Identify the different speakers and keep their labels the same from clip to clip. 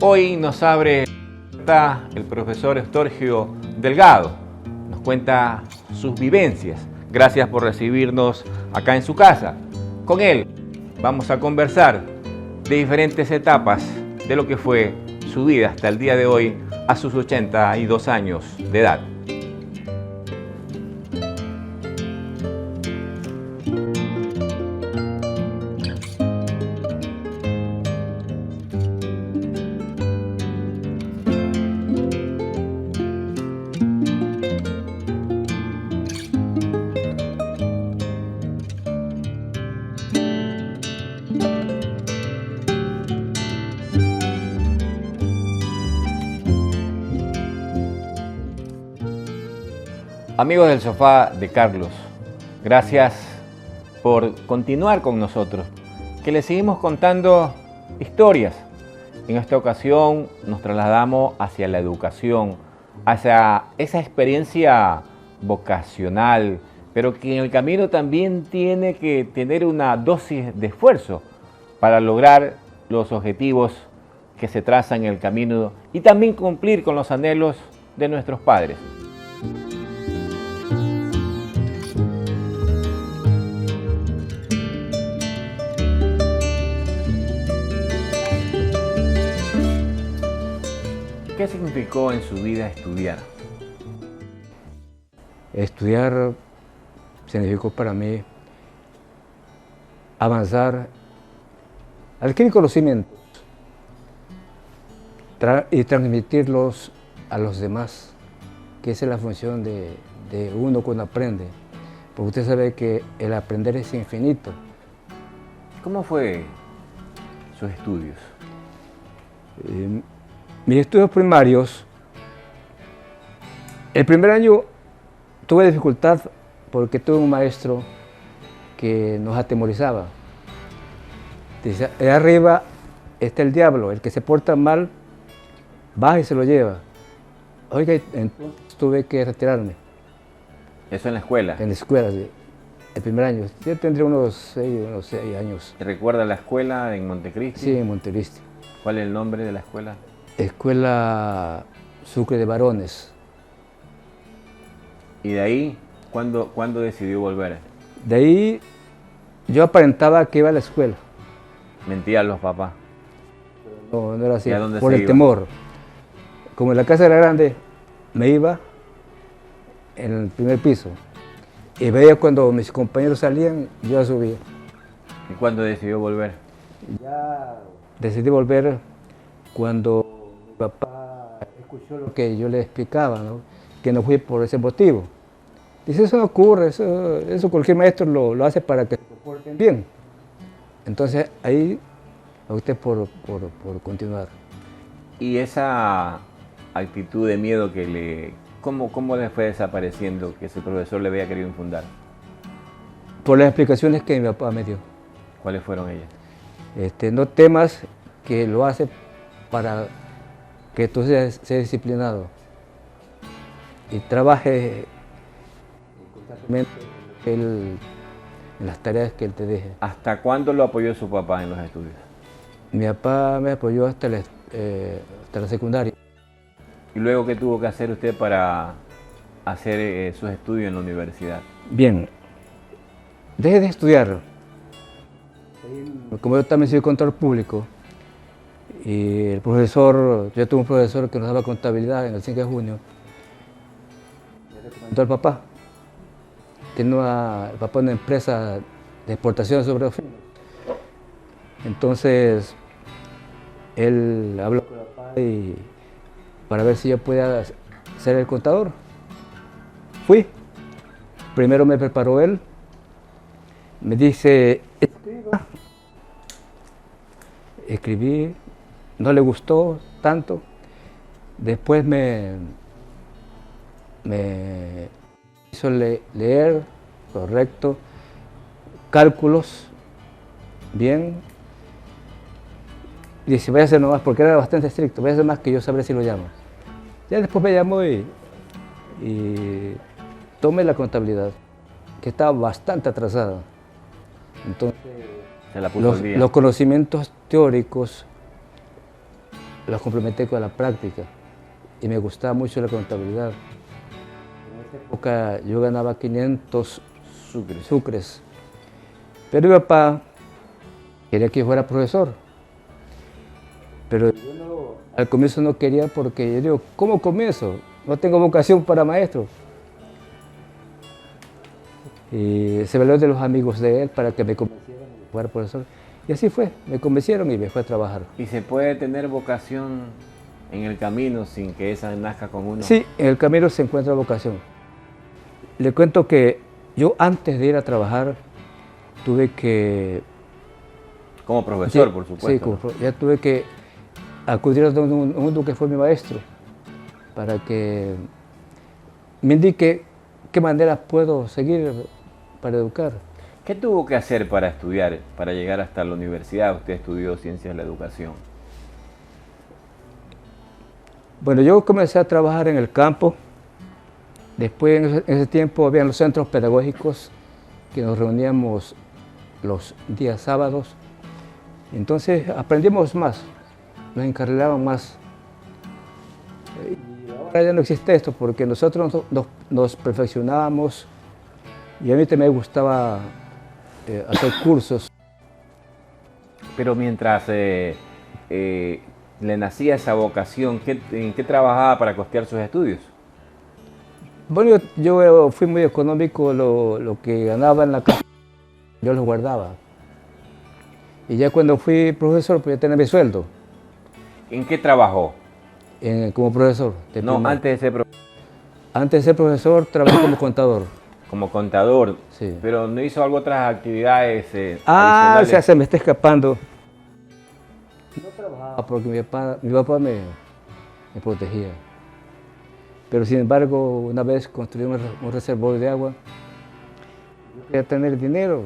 Speaker 1: Hoy nos abre el profesor Estorgio Delgado. Nos cuenta sus vivencias. Gracias por recibirnos acá en su casa. Con él vamos a conversar de diferentes etapas de lo que fue su vida hasta el día de hoy a sus 82 años de edad. Amigos del sofá de Carlos, gracias por continuar con nosotros, que les seguimos contando historias. En esta ocasión nos trasladamos hacia la educación, hacia esa experiencia vocacional, pero que en el camino también tiene que tener una dosis de esfuerzo para lograr los objetivos que se trazan en el camino y también cumplir con los anhelos de nuestros padres. ¿Qué significó en su vida estudiar?
Speaker 2: Estudiar significó para mí avanzar, adquirir conocimientos y transmitirlos a los demás, que esa es la función de uno cuando aprende, porque usted sabe que el aprender es infinito.
Speaker 1: ¿Cómo fue sus estudios?
Speaker 2: Mis estudios primarios, el primer año tuve dificultad porque tuve un maestro que nos atemorizaba. Dice, de arriba está el diablo, el que se porta mal, baja y se lo lleva. Oiga, entonces tuve que retirarme.
Speaker 1: ¿Eso en la escuela?
Speaker 2: En la escuela, sí. El primer año. Yo tendría unos 6 años.
Speaker 1: ¿Recuerda la escuela en Montecristi?
Speaker 2: Sí, en Montecristi.
Speaker 1: ¿Cuál es el nombre de la escuela?
Speaker 2: Escuela Sucre de Varones.
Speaker 1: ¿Y de ahí, cuándo decidió volver?
Speaker 2: De ahí yo aparentaba que iba a la escuela.
Speaker 1: ¿Mentía a los papás?
Speaker 2: No era así,
Speaker 1: ¿Y a dónde
Speaker 2: por
Speaker 1: se
Speaker 2: el
Speaker 1: iba?
Speaker 2: temor. Como la casa era grande, me iba en el primer piso. Y veía cuando mis compañeros salían, yo subía.
Speaker 1: ¿Y cuándo decidió volver?
Speaker 2: Ya decidí volver cuando mi papá escuchó lo que yo le explicaba, ¿no? Que no fui por ese motivo. Dice, eso no ocurre, eso cualquier maestro lo hace para que se comporten bien. Entonces ahí opté por continuar.
Speaker 1: ¿Y esa actitud de miedo cómo le fue desapareciendo, que su profesor le había querido infundar?
Speaker 2: Por las explicaciones que mi papá me dio.
Speaker 1: ¿Cuáles fueron ellas?
Speaker 2: No temas que lo hace para que tú seas disciplinado y trabaje constantemente en las tareas que él te deje.
Speaker 1: ¿Hasta cuándo lo apoyó su papá en los estudios?
Speaker 2: Mi papá me apoyó hasta la secundaria.
Speaker 1: ¿Y luego qué tuvo que hacer usted para hacer sus estudios en la universidad?
Speaker 2: Bien, dejé de estudiar. Como yo también soy contador público, y yo tuve un profesor que nos daba contabilidad en el 5 de junio, me recomendó al papá. Tenía el papá una empresa de exportación sobre oficinas. Entonces, él habló con el papá para ver si yo podía ser el contador. Fui. Primero me preparó él, me dice, escribí, no le gustó tanto. Después me hizo leer, correcto, cálculos, bien. Dice, voy a hacer nomás, porque era bastante estricto, voy a hacer más que yo sabré si lo llamo. Ya después me llamó y tomé la contabilidad, que estaba bastante atrasada. Entonces,
Speaker 1: Se la puso al día.
Speaker 2: los conocimientos teóricos los complementé con la práctica y me gustaba mucho la contabilidad. En esa época yo ganaba 500 sucres, pero mi papá quería que yo fuera profesor, pero yo al comienzo no quería porque yo digo, ¿cómo comienzo? No tengo vocación para maestro. Y se habló de los amigos de él para que me convencieran de fuera profesor. Y así fue, me convencieron y me fue a trabajar.
Speaker 1: ¿Y se puede tener vocación en el camino sin que esa nazca con uno?
Speaker 2: Sí, en el camino se encuentra vocación. Le cuento que yo antes de ir a trabajar tuve que...
Speaker 1: Como profesor, por supuesto.
Speaker 2: Sí, ya tuve que acudir a uno que fue mi maestro para que me indique qué manera puedo seguir para educar.
Speaker 1: ¿Qué tuvo que hacer para estudiar, para llegar hasta la universidad? Usted estudió Ciencias de la Educación.
Speaker 2: Bueno, yo comencé a trabajar en el campo. Después, en ese tiempo, había los centros pedagógicos que nos reuníamos los días sábados. Entonces, aprendimos más, nos encarrilaban más. Y ahora ya no existe esto, porque nosotros nos perfeccionábamos y a mí también me gustaba hacer cursos.
Speaker 1: Pero mientras le nacía esa vocación, ¿en qué trabajaba para costear sus estudios?
Speaker 2: Bueno, yo fui muy económico, lo que ganaba en la casa, yo lo guardaba. Y ya cuando fui profesor, pues ya tenía mi sueldo.
Speaker 1: ¿En qué trabajó?
Speaker 2: Como profesor.
Speaker 1: No, antes de ser profesor.
Speaker 2: Antes de ser profesor, trabajé como contador.
Speaker 1: Como contador,
Speaker 2: sí.
Speaker 1: Pero no hizo otras actividades
Speaker 2: adicionales. Se me está escapando. No trabajaba porque mi papá me protegía. Pero sin embargo, una vez construí un reservorio de agua. Yo quería tener dinero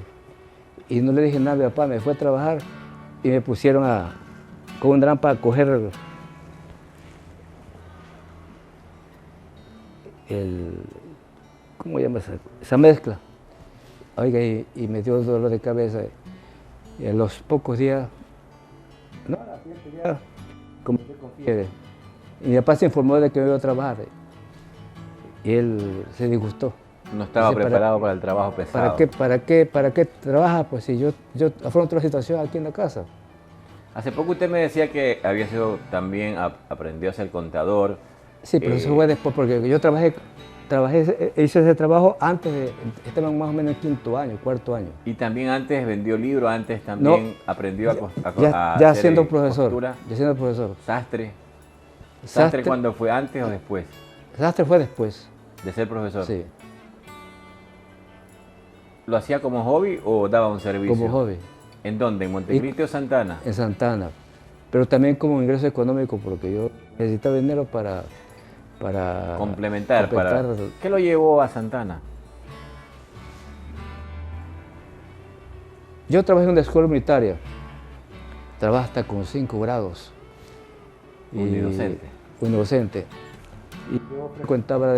Speaker 2: y no le dije nada a mi papá, me fue a trabajar y me pusieron con un drampa a coger ¿cómo llama esa mezcla? Oiga, y me dio dolor de cabeza. Y a los pocos días, no, a la siguiente día, comencé con fiebre. Y mi papá se informó de que me iba a trabajar. Y él se disgustó.
Speaker 1: No estaba preparado para el trabajo pesado.
Speaker 2: ¿Para qué trabaja? Pues si yo afronto la situación aquí en la casa.
Speaker 1: Hace poco usted me decía que había sido también, aprendió a ser contador.
Speaker 2: Sí, pero eso fue después, porque yo hice ese trabajo antes estaba más o menos en quinto año, cuarto año.
Speaker 1: Y también antes vendió libros, antes también aprendió a
Speaker 2: ya
Speaker 1: hacer
Speaker 2: siendo profesor,
Speaker 1: costura.
Speaker 2: Ya siendo profesor.
Speaker 1: Sastre. ¿Sastre cuándo fue, antes o después?
Speaker 2: Sastre fue después.
Speaker 1: ¿De ser profesor?
Speaker 2: Sí.
Speaker 1: ¿Lo hacía como hobby o daba un servicio?
Speaker 2: Como hobby.
Speaker 1: ¿En dónde? ¿En Montecristi o Santana?
Speaker 2: En Santana. Pero también como ingreso económico, porque yo necesitaba dinero para
Speaker 1: complementar. ¿Qué lo llevó a Santana?
Speaker 2: Yo trabajé en una escuela unitaria. Trabajé hasta con 5 grados.
Speaker 1: Unidocente.
Speaker 2: Unidocente. Y yo frecuentaba la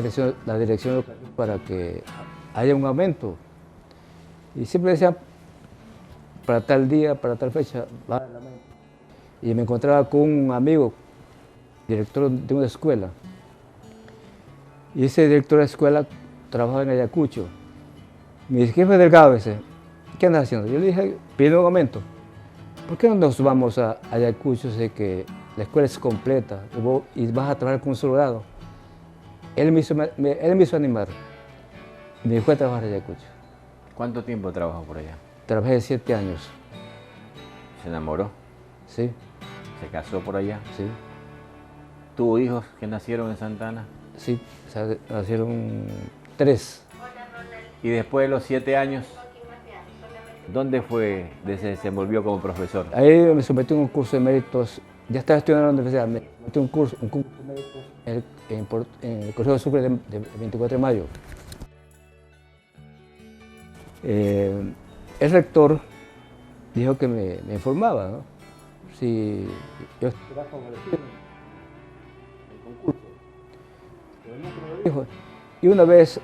Speaker 2: dirección educativa para que haya un aumento. Y siempre decía, para tal día, para tal fecha, va el aumento. Y me encontraba con un amigo, director de una escuela. Y ese director de la escuela trabajaba en Ayacucho. Me dice, ¿qué fue Delgado ese? ¿Qué andas haciendo? Yo le dije, pide un aumento. ¿Por qué no nos vamos a Ayacucho? Sé que la escuela es completa y vas a trabajar con un solo grado. Él me hizo animar. Y me fue a trabajar a Ayacucho.
Speaker 1: ¿Cuánto tiempo trabajó por allá?
Speaker 2: Trabajé 7 años.
Speaker 1: ¿Se enamoró?
Speaker 2: Sí.
Speaker 1: ¿Se casó por allá?
Speaker 2: Sí.
Speaker 1: ¿Tuvo hijos que nacieron en Santana?
Speaker 2: Sí, nacieron 3.
Speaker 1: Y después de los 7 años, ¿dónde fue se desenvolvió como profesor?
Speaker 2: Ahí me sometí a un curso de méritos. Ya estaba estudiando en la universidad, me sometí a un curso de méritos en el Colegio de Sucre de 24 de mayo. El rector dijo que me informaba, ¿no? Si yo estaba favorecido en el concurso. Pero nunca me lo dijo. Y una vez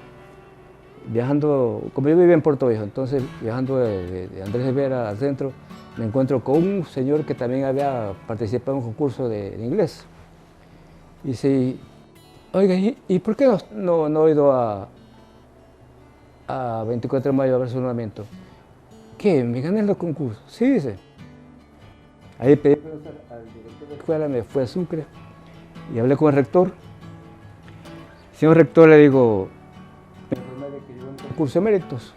Speaker 2: viajando, como yo vivía en Puerto Viejo, entonces viajando de Andrés de Vera al centro, me encuentro con un señor que también había participado en un concurso de inglés. Y dice, oiga, ¿y por qué no he ido a 24 de mayo a ver su nombramiento? ¿Qué? ¿Me gané el concurso? Sí, dice. Ahí pedí permiso al director de la escuela, me fui a Sucre y hablé con el rector. Señor rector, le digo, me informé de que yo un concurso de méritos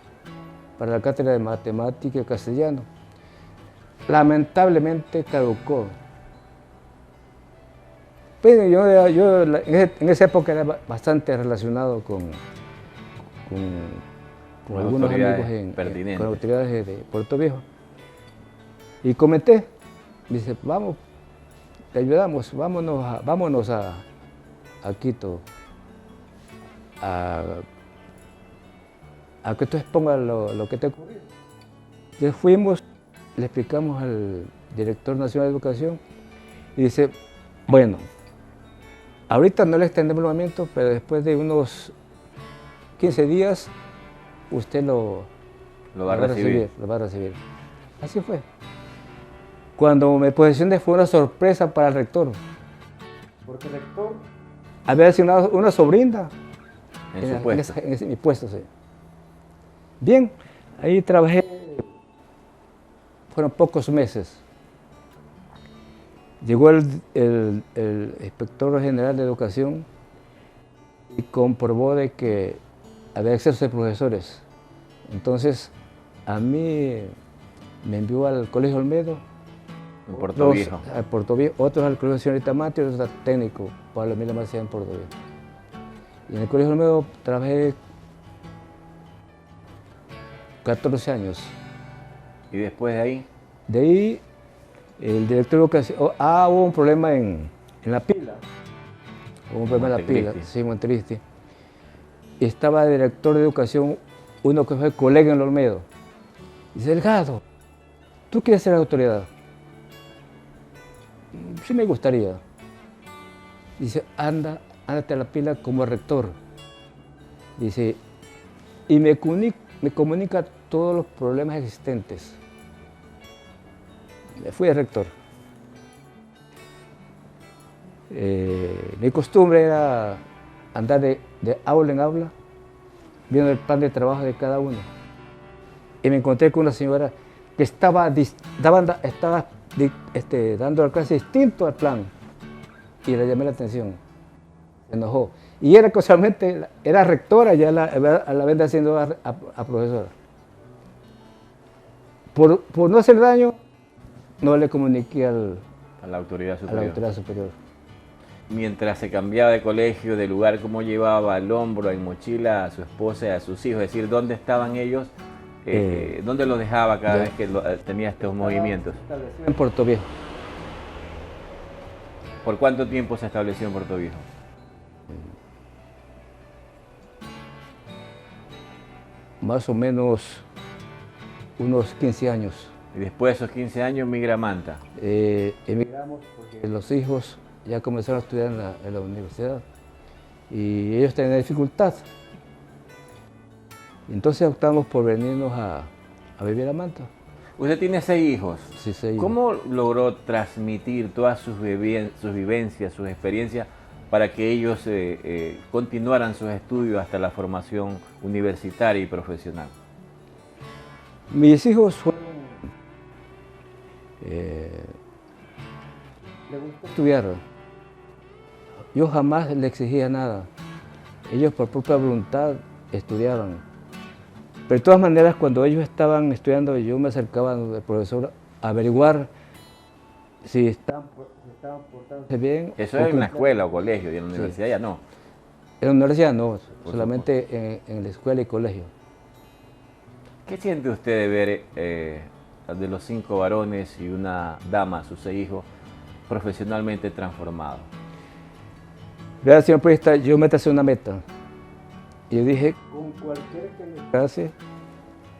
Speaker 2: para la cátedra de matemática y castellano. Lamentablemente caducó. Pero yo en esa época era bastante relacionado con algunos amigos con autoridades de Puerto Viejo. Y comenté, dice, vamos, te ayudamos, vámonos a Quito, a que tú expongas lo que te ocurrió. Entonces fuimos, le explicamos al director nacional de educación y dice, bueno, ahorita no le extendemos el nombramiento, pero después de unos 15 días usted lo va a recibir. Así fue. Cuando me posicioné fue una sorpresa para el rector, porque el rector había asignado una sobrina en mi puesto. Sí. Bien, ahí trabajé, fueron pocos meses. Llegó el inspector general de educación y comprobó de que había exceso de profesores. Entonces, a mí me envió al Colegio Olmedo,
Speaker 1: en Puerto Viejo.
Speaker 2: A Puerto Viejo, otros al Colegio Señorita Mati, otros al técnico, Pablo Emilio Macías en Puerto Viejo. Y en el Colegio Olmedo trabajé 14 años.
Speaker 1: ¿Y después de ahí?
Speaker 2: De ahí, el director de educación, hubo un problema en la pila. Hubo un problema en la pila, sí, muy triste. Y estaba el director de educación, uno que fue colega en el Olmedo. Dice, Delgado, ¿tú quieres ser autoridad? Sí me gustaría. Dice, ándate a la pila como rector. Dice, y me comunica todos los problemas existentes. Me fui a rector. Mi costumbre era andar de aula en aula, viendo el plan de trabajo de cada uno. Y me encontré con una señora que estaba dando alcance distinto al plan. Y le llamé la atención. Se enojó. Y era casualmente, era rectora, ya a la vez haciendo a profesora. Por no hacer daño, no le comuniqué a
Speaker 1: la autoridad
Speaker 2: superior.
Speaker 1: Mientras se cambiaba de colegio, de lugar, ¿cómo llevaba al hombro, en mochila a su esposa y a sus hijos? Es decir, ¿dónde estaban ellos? ¿Dónde los dejaba cada vez que tenía estos movimientos?
Speaker 2: En Puerto Viejo.
Speaker 1: ¿Por cuánto tiempo se estableció en Puerto Viejo?
Speaker 2: Más o menos unos 15 años.
Speaker 1: Y después de esos 15 años migra a Manta.
Speaker 2: Emigramos porque los hijos ya comenzaron a estudiar en la universidad y ellos tenían dificultad. Entonces optamos por venirnos a vivir a Manta.
Speaker 1: Usted tiene 6 hijos.
Speaker 2: Sí, 6 hijos.
Speaker 1: ¿Cómo logró transmitir todas sus vivencias, sus experiencias para que ellos continuaran sus estudios hasta la formación universitaria y profesional?
Speaker 2: Mis hijos fueron... les gustó estudiar. Yo jamás les exigía nada. Ellos por propia voluntad estudiaban. Pero de todas maneras, cuando ellos estaban estudiando, yo me acercaba al profesor a averiguar si estaban portándose bien.
Speaker 1: Eso es en la escuela o colegio, y en la universidad ya no.
Speaker 2: En la universidad no, solamente en la escuela y colegio.
Speaker 1: ¿Qué siente usted de ver de los 5 varones y una dama, sus 6 hijos, profesionalmente transformados?
Speaker 2: Gracias, señor periodista, yo me tracé una meta. Y yo dije, con cualquiera que me case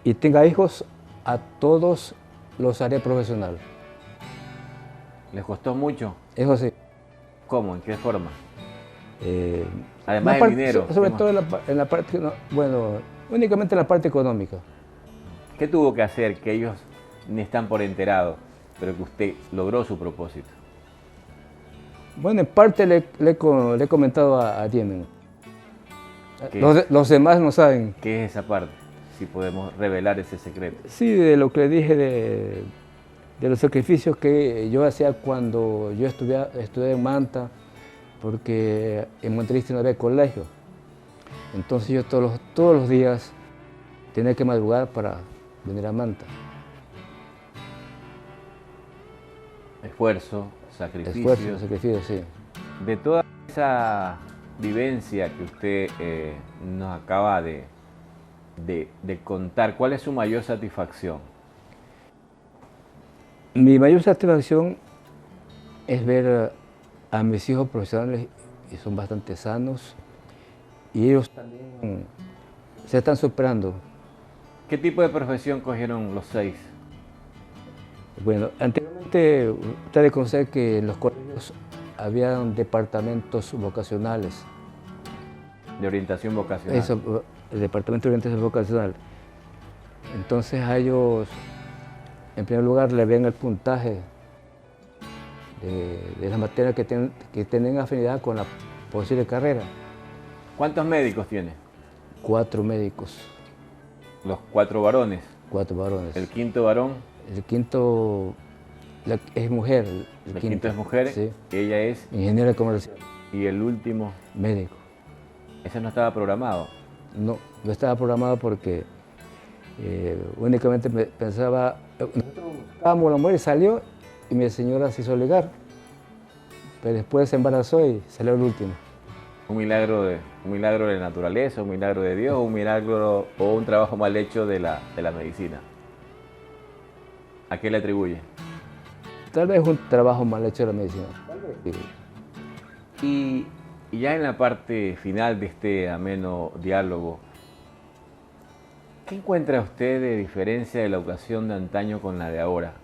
Speaker 2: y tenga hijos, a todos los haré profesional.
Speaker 1: ¿Les costó mucho?
Speaker 2: Eso sí.
Speaker 1: ¿Cómo? ¿En qué forma? Además del dinero.
Speaker 2: Sobre todo en la parte, bueno, únicamente la parte económica.
Speaker 1: ¿Qué tuvo que hacer que ellos ni están por enterado, pero que usted logró su propósito?
Speaker 2: Bueno, en parte le he comentado a Diemen. Los demás no saben.
Speaker 1: ¿Qué es esa parte? Si podemos revelar ese secreto.
Speaker 2: Sí, de lo que le dije de los sacrificios que yo hacía cuando yo estudié en Manta, porque en Montecristi no había colegio. Entonces yo todos los días tenía que madrugar para venir a Manta.
Speaker 1: Esfuerzo, sacrificio.
Speaker 2: Esfuerzo, sacrificio, sí.
Speaker 1: De toda esa vivencia que usted nos acaba de contar, ¿cuál es su mayor satisfacción?
Speaker 2: Mi mayor satisfacción es ver a mis hijos profesionales, y son bastante sanos, y ellos también se están superando.
Speaker 1: ¿Qué tipo de profesión cogieron los 6?
Speaker 2: Bueno, anteriormente ustedes conocen que en los colegios había departamentos vocacionales.
Speaker 1: De orientación vocacional.
Speaker 2: Eso, el departamento de orientación vocacional. Entonces a ellos, en primer lugar, le ven el puntaje de las materias que tienen afinidad con la posible carrera.
Speaker 1: ¿Cuántos médicos tiene?
Speaker 2: 4 médicos.
Speaker 1: Los 4 varones.
Speaker 2: 4 varones.
Speaker 1: ¿El quinto varón?
Speaker 2: El quinto es mujer.
Speaker 1: El quinto es mujer,
Speaker 2: sí.
Speaker 1: Ella es
Speaker 2: ingeniera comercial.
Speaker 1: Y el último,
Speaker 2: médico.
Speaker 1: ¿Ese no estaba programado?
Speaker 2: No estaba programado porque únicamente pensaba, nosotros buscábamos la mujer y salió, y mi señora se hizo ligar, pero después se embarazó y salió el último.
Speaker 1: Un milagro de la naturaleza, un milagro de Dios, un milagro o un trabajo mal hecho de la medicina. ¿A qué le atribuye?
Speaker 2: Tal vez un trabajo mal hecho de la medicina.
Speaker 1: Y ya en la parte final de este ameno diálogo, ¿qué encuentra usted de diferencia de la educación de antaño con la de ahora?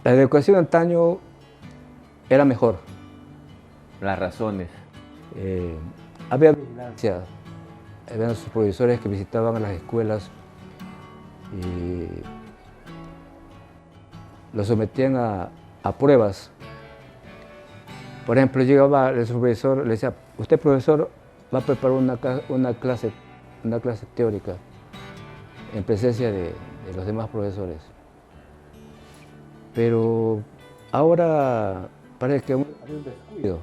Speaker 2: La educación de antaño era mejor.
Speaker 1: Las razones.
Speaker 2: Había vigilancia, había sus profesores que visitaban las escuelas y los sometían a pruebas. Por ejemplo, llegaba el supervisor, le decía, usted profesor va a preparar una clase teórica en presencia de los demás profesores. Pero ahora parece que hay un descuido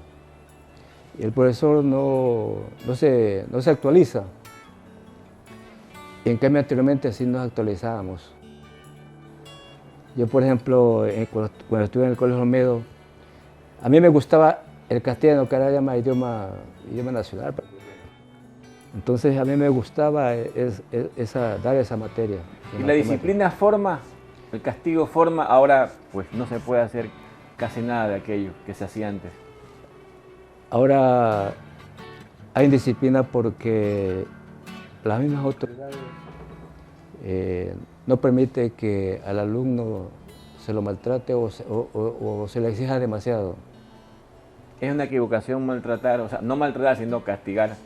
Speaker 2: y el profesor no se actualiza. En cambio, anteriormente así nos actualizábamos. Yo, por ejemplo, cuando estuve en el Colegio Olmedo, a mí me gustaba el castellano, que ahora llama idioma nacional. Entonces a mí me gustaba dar esa materia.
Speaker 1: ¿Y la disciplina forma? ¿El castigo forma? Ahora pues no se puede hacer casi nada de aquello que se hacía antes.
Speaker 2: Ahora hay indisciplina porque las mismas autoridades no permiten que al alumno se lo maltrate o se le exija demasiado.
Speaker 1: ¿Es una equivocación maltratar? O sea, no maltratar, sino castigar.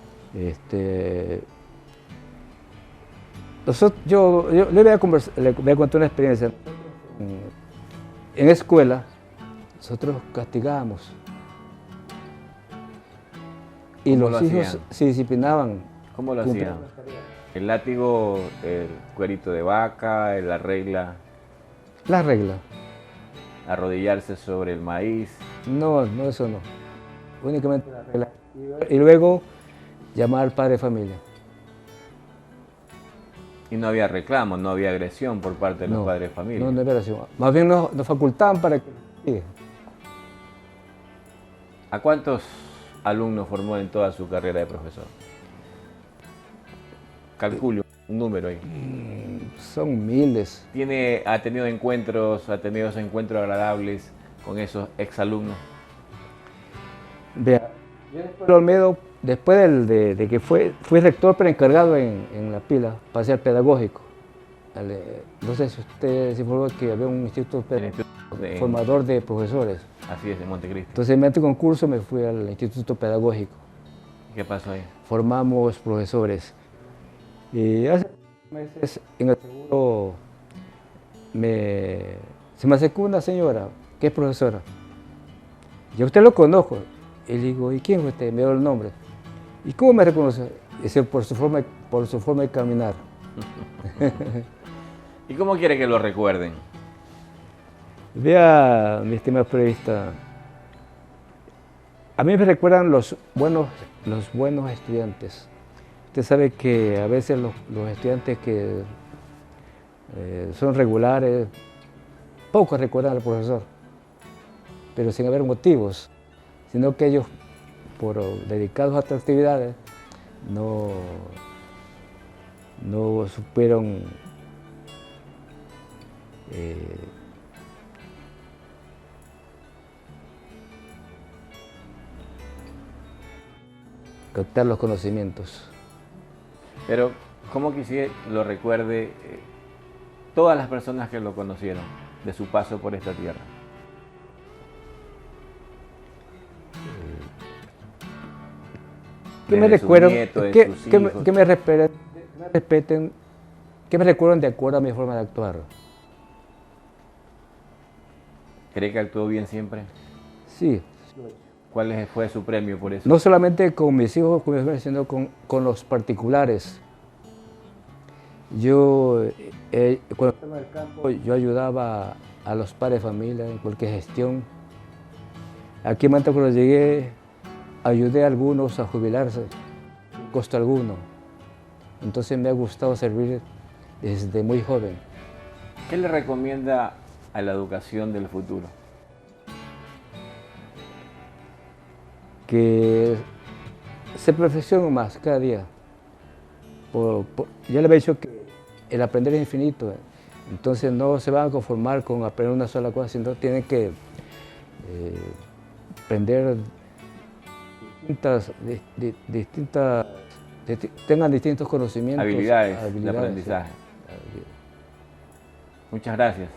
Speaker 2: Yo le voy a contar una experiencia. En escuela, nosotros castigábamos. Y los hijos se disciplinaban.
Speaker 1: ¿Cómo lo hacían? ¿El látigo, el cuerito de vaca, la regla?
Speaker 2: La regla.
Speaker 1: ¿Arrodillarse sobre el maíz?
Speaker 2: No, eso no. Únicamente la regla. Y luego llamar al padre de familia.
Speaker 1: Y no había reclamo, no había agresión por parte de los padres de familia.
Speaker 2: No había agresión. Más bien nos facultaban para que...
Speaker 1: ¿A cuántos alumnos formó en toda su carrera de profesor? Calculo un número ahí.
Speaker 2: Son miles.
Speaker 1: ¿Ha tenido esos encuentros agradables con esos exalumnos?
Speaker 2: Vea, yo después de Olmedo, después de que fui rector pero encargado en La Pila, para ser pedagógico. No sé si usted se informó que había un instituto formador de profesores.
Speaker 1: Así es, en Montecristi.
Speaker 2: Entonces, en este concurso me fui al instituto pedagógico.
Speaker 1: ¿Qué pasó ahí?
Speaker 2: Formamos profesores. Y hace meses en el seguro se me acercó una señora que es profesora. Yo a usted lo conozco. Y le digo, ¿y quién es usted? Me dio el nombre. ¿Y cómo me reconoce? Dice, por su forma de caminar.
Speaker 1: ¿Y cómo quiere que lo recuerden?
Speaker 2: Vea, mi estimado periodista, a mí me recuerdan los buenos estudiantes. Usted sabe que a veces los estudiantes que son regulares, pocos recuerdan al profesor, pero sin haber motivos, sino que ellos, por dedicados a otras actividades, no supieron captar los conocimientos.
Speaker 1: Pero, ¿cómo quisiera lo recuerde todas las personas que lo conocieron de su paso por esta tierra?
Speaker 2: Que me recuerden, que me respeten, que me recuerden de acuerdo a mi forma de actuar.
Speaker 1: ¿Cree que actuó bien siempre?
Speaker 2: Sí.
Speaker 1: ¿Cuál fue su premio por eso?
Speaker 2: No solamente con mis hijos, sino con los particulares. Yo, cuando estaba en el campo, yo ayudaba a los padres de familia en cualquier gestión. Aquí en Manta, cuando llegué, ayudé a algunos a jubilarse, sin costo alguno. Entonces me ha gustado servir desde muy joven.
Speaker 1: ¿Qué le recomienda a la educación del futuro?
Speaker 2: Que se perfeccione más cada día. Ya le había dicho que el aprender es infinito, entonces no se van a conformar con aprender una sola cosa, sino tienen que aprender tengan distintos conocimientos.
Speaker 1: Habilidades de aprendizaje.
Speaker 2: Sí.
Speaker 1: Muchas gracias.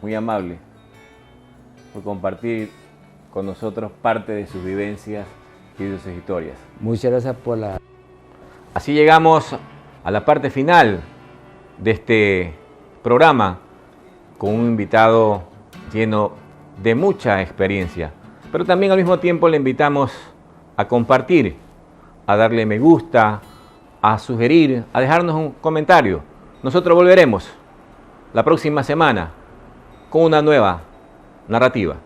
Speaker 1: Muy amable por compartir con nosotros parte de sus vivencias y de sus historias.
Speaker 2: Muchas gracias por la...
Speaker 1: Así llegamos a la parte final de este programa con un invitado lleno de mucha experiencia, pero también al mismo tiempo le invitamos a compartir, a darle me gusta, a sugerir, a dejarnos un comentario. Nosotros volveremos la próxima semana con una nueva narrativa.